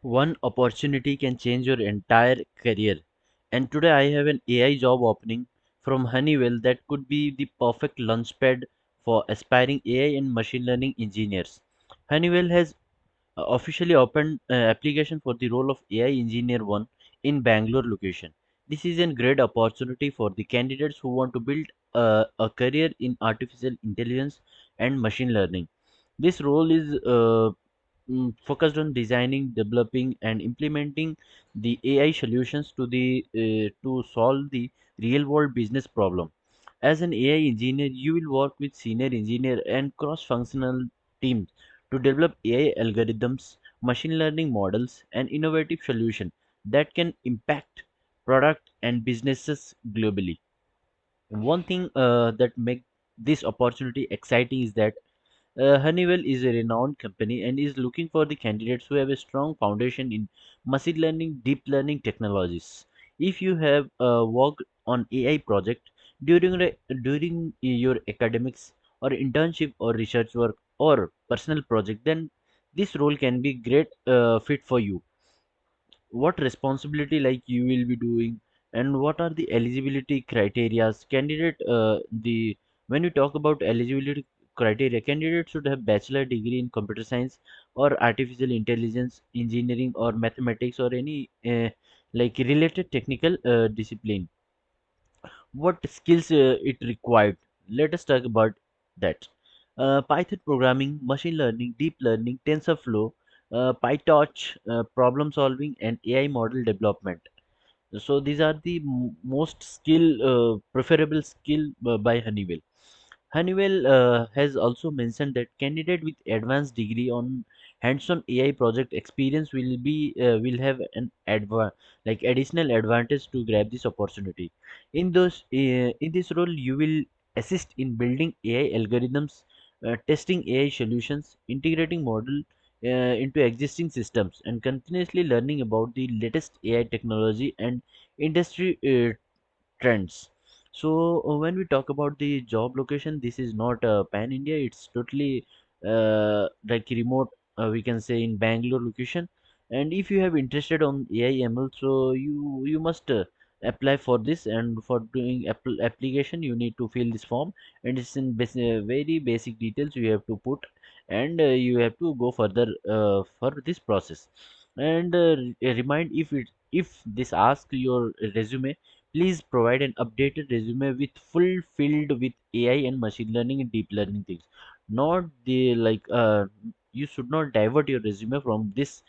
One opportunity can change your entire career. And today I have an AI job opening from Honeywell that could be the perfect launchpad for aspiring AI and machine learning engineers. Honeywell has officially opened application for the role of AI Engineer 1 in Bangalore location. This is a great opportunity for the candidates who want to build a career in artificial intelligence and machine learning. This role is focused on designing, developing, and implementing the AI solutions to solve the real-world business problem. As an AI engineer, you will work with senior engineer and cross-functional teams to develop AI algorithms, machine learning models, and innovative solutions that can impact product and businesses globally. One thing that makes this opportunity exciting is that Honeywell is a renowned company and is looking for the candidates who have a strong foundation in machine learning, deep learning technologies. If you have worked on AI project during your academics or internship or research work or personal project, then this role can be great fit for you. What responsibility like you will be doing and what are the eligibility criterias candidate the when you talk about eligibility criteria, candidates should have bachelor degree in computer science or artificial intelligence engineering or mathematics or any like related technical discipline. What skills it required? Let us talk about that. Python programming, machine learning, deep learning, TensorFlow, PyTorch, problem solving, and AI model development. So these are the most preferable skill by Honeywell. Honeywell has also mentioned that candidate with advanced degree on hands-on AI project experience will have an additional advantage to grab this opportunity. In this role, you will assist in building AI algorithms, testing AI solutions, integrating model into existing systems, and continuously learning about the latest AI technology and industry trends. So when we talk about the job location, this is not pan India. It's totally like remote. We can say in Bangalore location. And if you have interested on AI ML, so you must apply for this. And for doing application, you need to fill this form, and it's in very basic details you have to put, and you have to go further for this process. And remind if this asks your resume, please provide an updated resume with full filled with AI and machine learning and deep learning things. Not the you should not divert your resume from this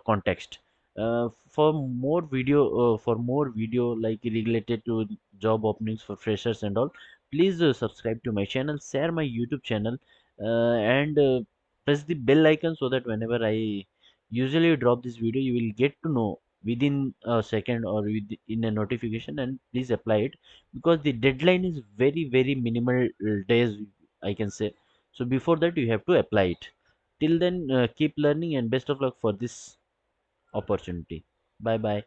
context. For more video like related to job openings for freshers and all, please subscribe to my channel, share my YouTube channel, and press the bell icon so that whenever I usually drop this video, you will get to know within a second or within a notification, and please apply it because the deadline is very minimal days, I can say. So before that you have to apply it. Till then, keep learning and best of luck for this opportunity. Bye bye.